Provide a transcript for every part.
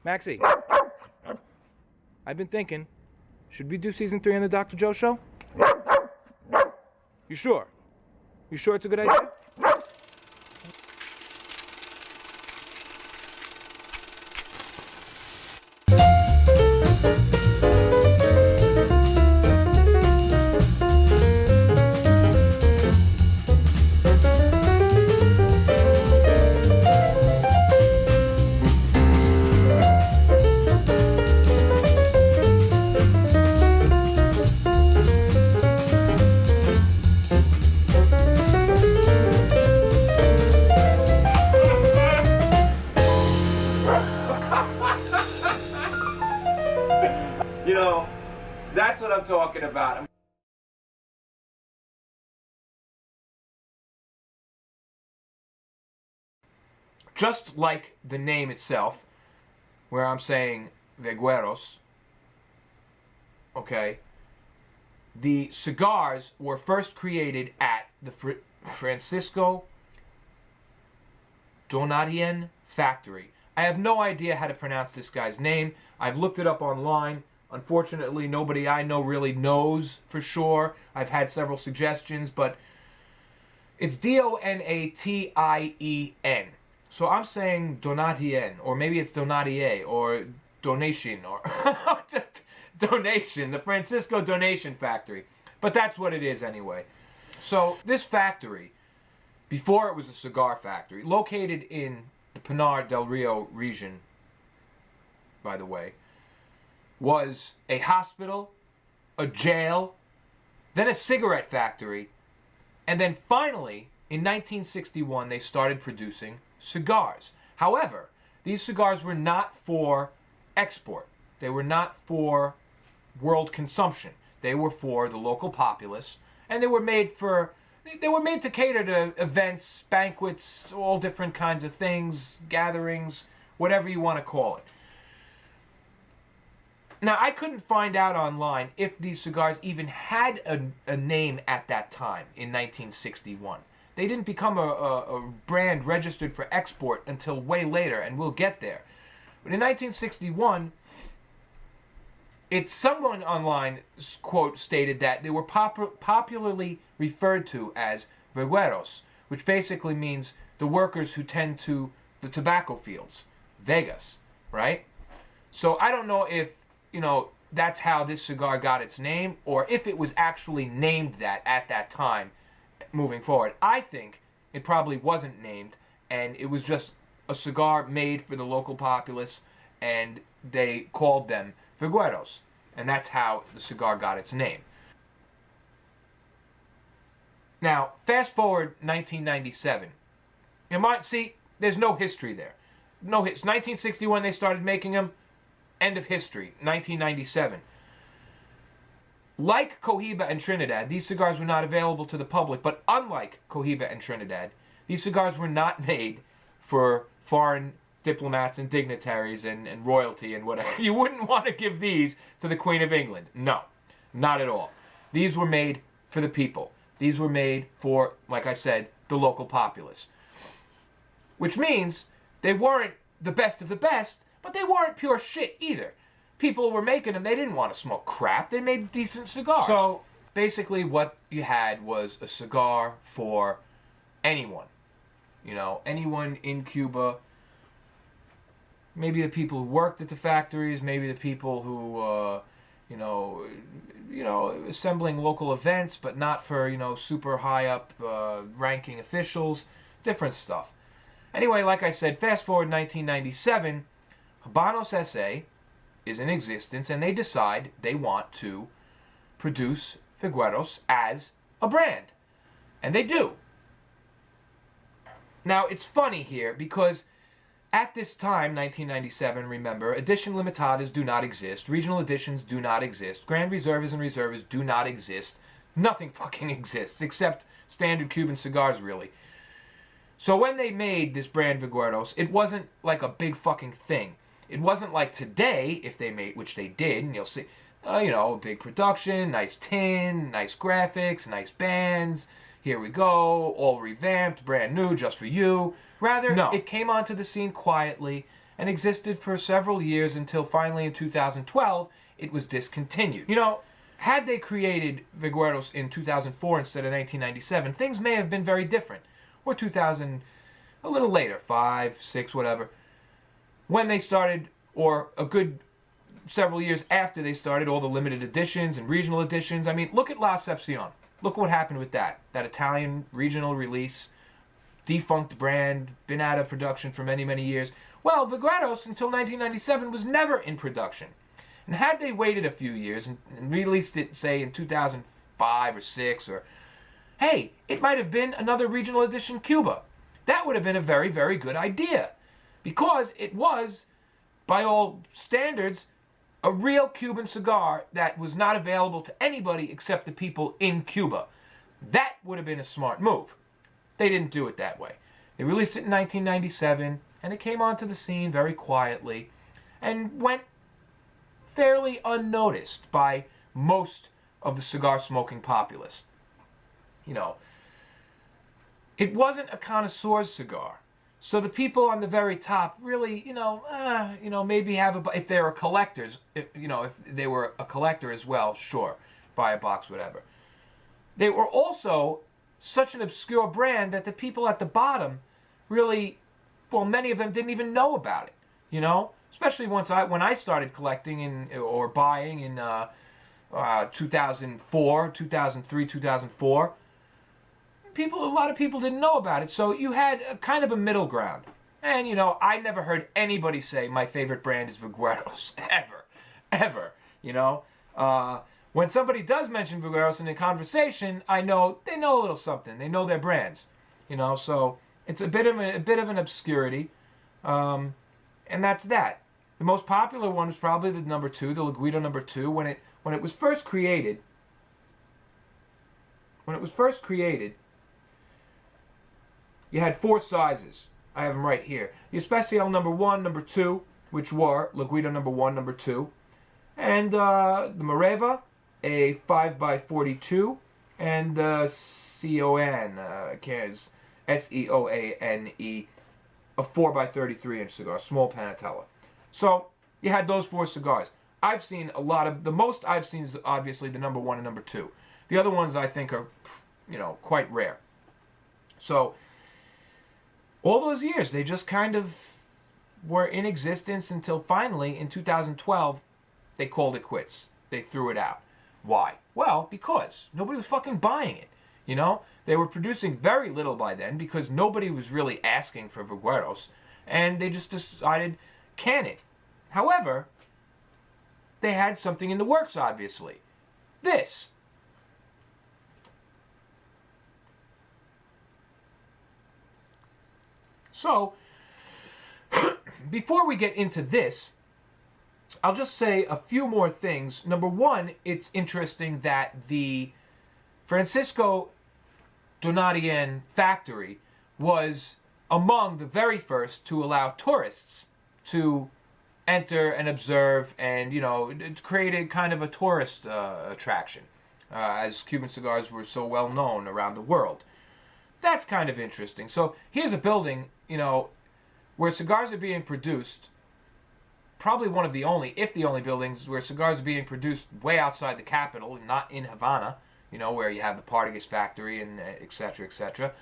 Maxie, I've been thinking, should we do season 3 on the Dr. Joe show? You sure? You sure it's a good idea? You know, that's what I'm talking about. Just like the name itself, where I'm saying Vegueros, okay, the cigars were first created at the Francisco Donatien factory. I have no idea how to pronounce this guy's name. I've looked it up online. Unfortunately, nobody I know really knows for sure. I've had several suggestions, but it's Donatien. So I'm saying Donatien, or maybe it's Donatier, or Donation, or Donation, the Francisco Donation factory. But that's what it is anyway. So this factory, before it was a cigar factory, located in the Pinar del Rio region, by the way, was a hospital, a jail, then a cigarette factory, and then finally, in 1961, they started producing cigars. However, these cigars were not for export. They were not for world consumption. They were for the local populace, and they were made to cater to events, banquets, all different kinds of things, gatherings, whatever you want to call it. Now, I couldn't find out online if these cigars even had a name at that time in 1961. They didn't become a brand registered for export until way later, and we'll get there. But in 1961, someone online, quote, stated that they were popularly referred to as Vegueros, which basically means the workers who tend to the tobacco fields, Vegas, right? So I don't know if, that's how this cigar got its name, or if it was actually named that at that time moving forward. I think it probably wasn't named, and it was just a cigar made for the local populace, and they called them Vegueros, and that's how the cigar got its name. Now, fast forward 1997. You might see, there's no history there. No hits. 1961 they started making them. End of history. 1997. Like Cohiba and Trinidad, these cigars were not available to the public, but unlike Cohiba and Trinidad, these cigars were not made for foreign diplomats and dignitaries and royalty and whatever. You wouldn't want to give these to the Queen of England. No, not at all. These were made for the people. These were made for, like I said, the local populace. Which means they weren't the best of the best, but they weren't pure shit either. People were making them, they didn't want to smoke crap. They made decent cigars. So basically what you had was a cigar for anyone. Anyone in Cuba. Maybe the people who worked at the factories, maybe the people who, assembling local events, but not for, super high up ranking officials. Different stuff. Anyway, like I said, fast forward 1997, Habanos SA is in existence, and they decide they want to produce Vegueros as a brand. And they do. Now, it's funny here, because at this time, 1997, remember, edition limitadas do not exist, regional editions do not exist, grand reserves and reserves do not exist, nothing fucking exists, except standard Cuban cigars, really. So when they made this brand Vegueros, it wasn't like a big fucking thing. It wasn't like today, if they made, which they did, and you'll see, big production, nice tin, nice graphics, nice bands, here we go, all revamped, brand new, just for you. Rather, no, it came onto the scene quietly, and existed for several years until finally in 2012 it was discontinued. You know, had they created Vegueros in 2004 instead of 1997, things may have been very different. Or 2000, a little later, 5, 6, whatever. When they started, or a good several years after they started, all the limited editions and regional editions. I mean, look at La Excepcion. Look what happened with that. That Italian regional release, defunct brand, been out of production for many, many years. Well, Vegueros until 1997 was never in production. And had they waited a few years and released it, say, in 2005 or 6, or, hey, it might have been another regional edition Cuba. That would have been a very, very good idea. Because it was, by all standards, a real Cuban cigar that was not available to anybody except the people in Cuba. That would have been a smart move. They didn't do it that way. They released it in 1997, and it came onto the scene very quietly and went fairly unnoticed by most of the cigar-smoking populace. You know, it wasn't a connoisseur's cigar. So the people on the very top really, maybe have if they were collectors, if they were a collector as well, sure, buy a box, whatever. They were also such an obscure brand that the people at the bottom really, well, many of them didn't even know about it, you know? Especially when I started collecting or buying in 2004, 2003, 2004. A lot of people didn't know about it, so you had a kind of a middle ground. And, I never heard anybody say my favorite brand is Vegueros, ever, When somebody does mention Vegueros in a conversation, I know they know a little something. They know their brands, so it's a bit of an obscurity, and that's that. The most popular one was probably the number 2, the Laguito No.2, when it was first created. You had 4 sizes. I have them right here. The Especial number 1, number 2, which were Laguito number 1, number 2, and the Mareva, a 5x42, and the Seoane, Seoane, a 4x33 inch cigar, small panatella. So you had those 4 cigars. I've seen the most I've seen is obviously the number 1 and number 2. The other ones I think are, quite rare. So all those years, they just kind of were in existence until finally, in 2012, they called it quits. They threw it out. Why? Well, because nobody was fucking buying it. They were producing very little by then because nobody was really asking for Vegueros, and they just decided, can it? However, they had something in the works, obviously. This. So, before we get into this, I'll just say a few more things. Number 1, it's interesting that the Francisco Donatien factory was among the very first to allow tourists to enter and observe, and it created kind of a tourist attraction, as Cuban cigars were so well known around the world. That's kind of interesting. So here's a building, where cigars are being produced, probably one of the only, if the only buildings where cigars are being produced way outside the capital, not in Havana, where you have the Partagas factory and et cetera, et cetera.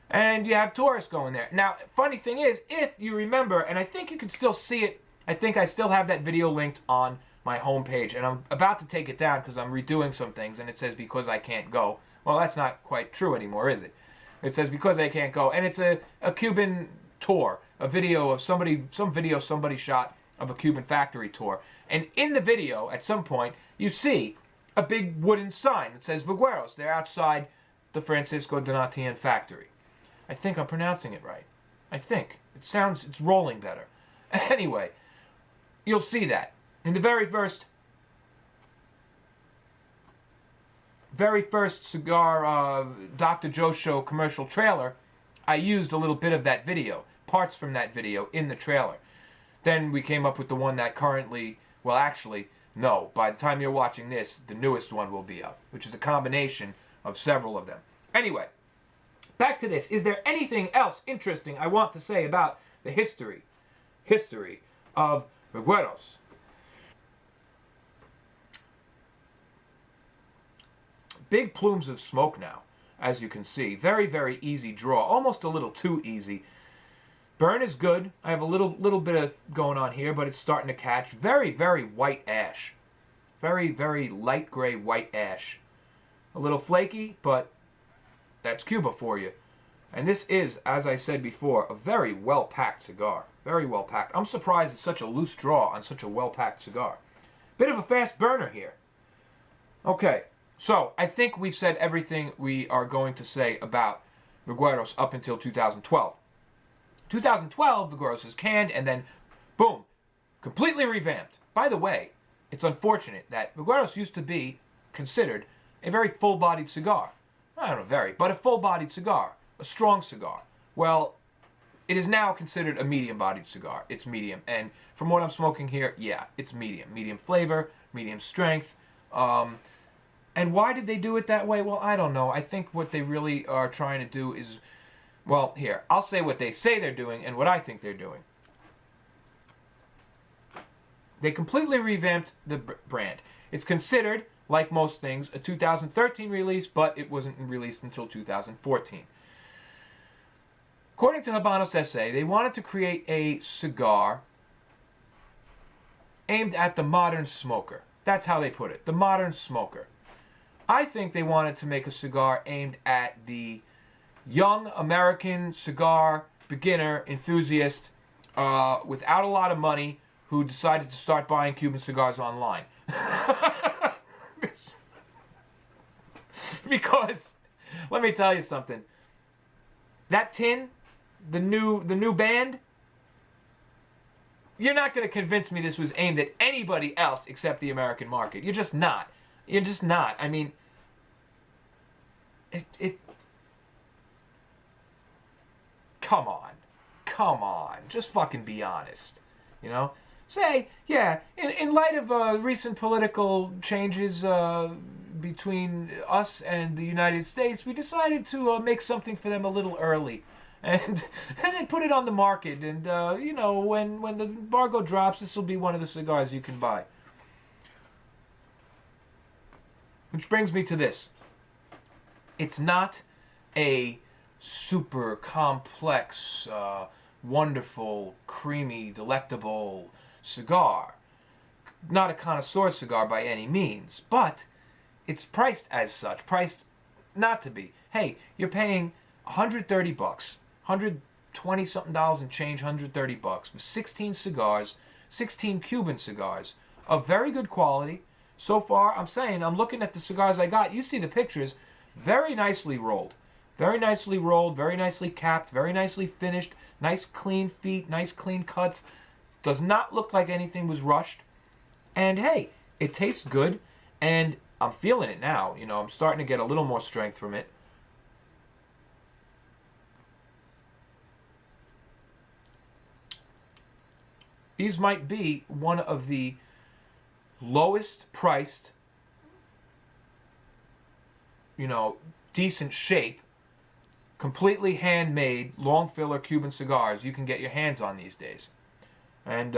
And you have tourists going there. Now, funny thing is, if you remember, and I think you can still see it, I think I still have that video linked on my homepage, and I'm about to take it down because I'm redoing some things, and it says because I can't go. Well, that's not quite true anymore, is it? It says because I can't go, and it's a Cuban tour, a video of some video somebody shot of a Cuban factory tour. And in the video, at some point, you see a big wooden sign that says Vegueros. They're outside the Francisco Donatien factory. I think I'm pronouncing it right. I think. It's rolling better. Anyway, you'll see that. In the very first cigar Dr. Joe Show commercial trailer, I used a little bit of that video, parts from that video in the trailer. Then we came up with the one that currently, well actually, no, by the time you're watching this, the newest one will be up, which is a combination of several of them. Anyway, back to this. Is there anything else interesting I want to say about the history history of Vegueros. Big plumes of smoke now, as you can see. Very, very easy draw. Almost a little too easy. Burn is good. I have a little bit of going on here, but it's starting to catch. Very, very white ash. Very, very light gray white ash. A little flaky, but that's Cuba for you. And this is, as I said before, a very well-packed cigar. Very well-packed. I'm surprised it's such a loose draw on such a well-packed cigar. Bit of a fast burner here. Okay. So, I think we've said everything we are going to say about Vegueros up until 2012. 2012, Vegueros is canned, and then, boom, completely revamped. By the way, it's unfortunate that Vegueros used to be considered a very full-bodied cigar. I don't know, but a full-bodied cigar, a strong cigar. Well, it is now considered a medium-bodied cigar. It's medium, and from what I'm smoking here, yeah, it's medium. Medium flavor, medium strength, and why did they do it that way? Well, I don't know. I think what they really are trying to do is, well, here, I'll say what they say they're doing and what I think they're doing. They completely revamped the brand. It's considered, like most things, a 2013 release, but it wasn't released until 2014. According to Habanos SA, they wanted to create a cigar aimed at the modern smoker. That's how they put it, the modern smoker. I think they wanted to make a cigar aimed at the young American cigar beginner enthusiast without a lot of money who decided to start buying Cuban cigars online. Because, let me tell you something. That tin, the new band, you're not going to convince me this was aimed at anybody else except the American market. You're just not. You're just not. I mean, come on. Just fucking be honest. You know? Say, yeah, in light of recent political changes between us and the United States, we decided to make something for them a little early. And then put it on the market. And, you know, when the embargo drops, this will be one of the cigars you can buy. Which brings me to this. It's not a super complex, wonderful, creamy, delectable cigar. Not a connoisseur cigar by any means, but it's priced as such. Priced not to be. Hey, you're paying $130, $120-something and change, $130 with 16 cigars, 16 Cuban cigars of very good quality. So far, I'm looking at the cigars I got. You see the pictures. Very nicely rolled. Very nicely rolled, very nicely capped, very nicely finished. Nice clean feet, nice clean cuts. Does not look like anything was rushed. And hey, it tastes good. And I'm feeling it now. You know, I'm starting to get a little more strength from it. These might be one of the lowest priced, you know, decent shape, completely handmade, long filler Cuban cigars you can get your hands on these days. And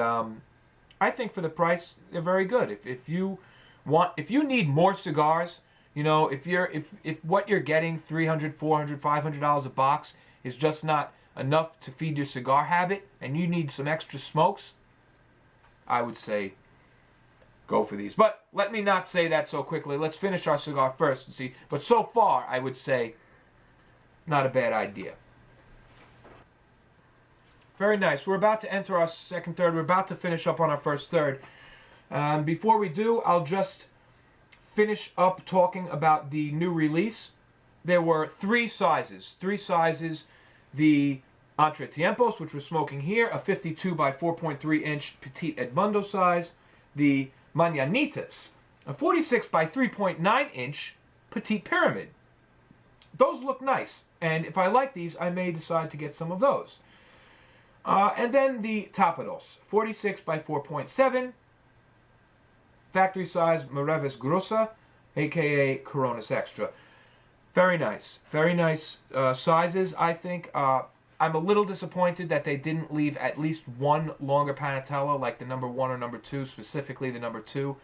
I think for the price, they're very good. If you need more cigars, you know, if what you're getting, $300, $400, $500 a box is just not enough to feed your cigar habit, and you need some extra smokes, I would say go for these. But let me not say that so quickly. Let's finish our cigar first and see. But so far, I would say not a bad idea. Very nice. We're about to enter our second third. We're about to finish up on our first third. Before we do, I'll just finish up talking about the new release. There were three sizes. The Entretiempos, which we're smoking here, a 52 by 4.3 inch petite Edmundo size. The Mañanitas, a 46 by 3.9 inch petite pyramid. Those look nice, and if I like these, I may decide to get some of those. And then the Tapados, 46 by 4.7, factory size Mareves Grossa, aka Coronas Extra. Very nice sizes, I think. I'm a little disappointed that they didn't leave at least one longer panatella, like the number 1 or number 2, specifically the number 2.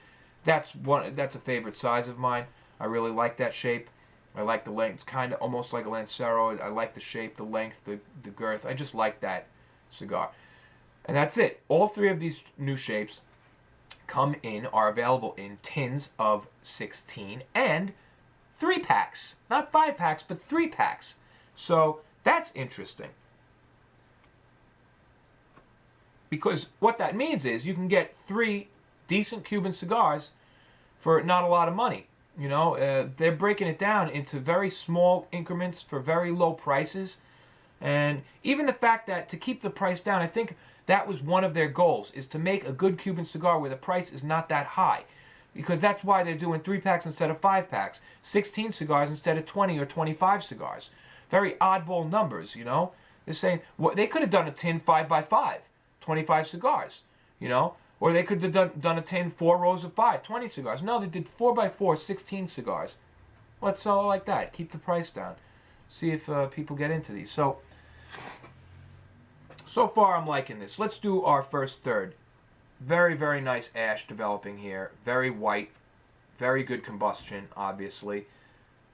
That's a favorite size of mine. I really like that shape. I like the length. It's kind of almost like a Lancero. I like the shape, the length, the girth. I just like that cigar. And that's it. All 3 of these new shapes are available in tins of 16 and 3-packs. Not 5-packs, but 3-packs. So that's interesting. Because what that means is you can get 3 decent Cuban cigars for not a lot of money. You know, they're breaking it down into very small increments for very low prices. And even the fact that to keep the price down, I think that was one of their goals, is to make a good Cuban cigar where the price is not that high. Because that's why they're doing 3-packs instead of 5-packs, 16 cigars instead of 20 or 25 cigars. Very oddball numbers, you know. They're saying, well, they could have done a tin 5x5, 25 cigars, you know. Or they could have done a tin 4 rows of 5, 20 cigars. No, they did 4x4, 16 cigars. Let's sell it like that. Keep the price down. See if people get into these. So far I'm liking this. Let's do our first third. Very, very nice ash developing here. Very white. Very good combustion, obviously.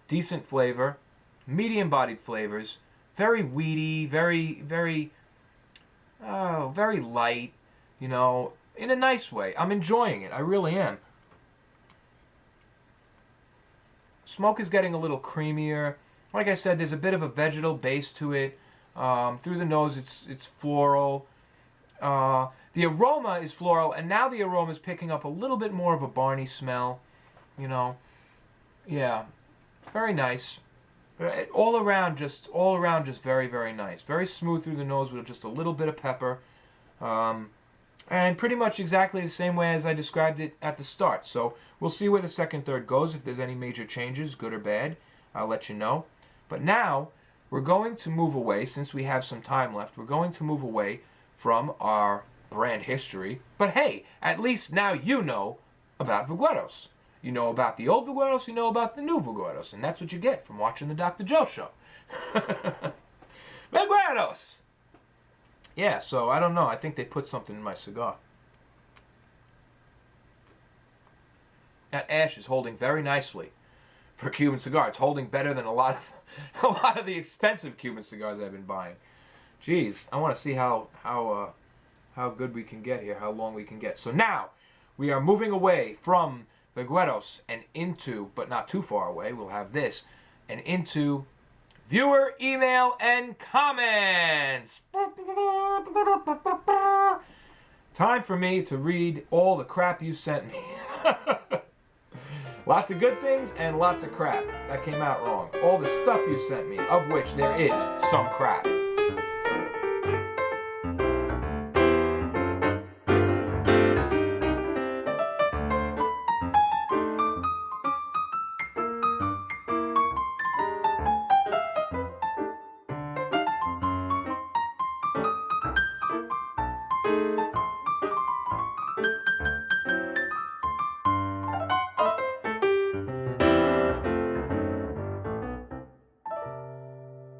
Decent flavor. Medium-bodied flavors. Very weedy. Very, very light. You know, in a nice way. I'm enjoying it. I really am. Smoke is getting a little creamier. Like I said, there's a bit of a vegetal base to it. Through the nose, it's floral. The aroma is floral, and now the aroma is picking up a little bit more of a Barney smell. You know, yeah, very nice. All around, just very, very nice. Very smooth through the nose with just a little bit of pepper. And pretty much exactly the same way as I described it at the start. So we'll see where the second third goes. If there's any major changes, good or bad, I'll let you know. But now we're going to move away, since we have some time left, we're going to move away from our brand history. But hey, at least now you know about Vegueros. You know about the old Vegueros, you know about the new Vegueros. And that's what you get from watching the Dr. Joe Show. Vegueros! Yeah, so I don't know. I think they put something in my cigar. That ash is holding very nicely for a Cuban cigar. It's holding better than a lot of the expensive Cuban cigars I've been buying. Jeez, I want to see how good we can get here, how long we can get. So now we are moving away from Vegueros and into, but not too far away, we'll have this, and into viewer email and comments. Time for me to read all the crap you sent me. Lots of good things and lots of crap. That came out wrong. All the stuff you sent me, of which there is some crap.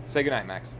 Say goodnight, Max.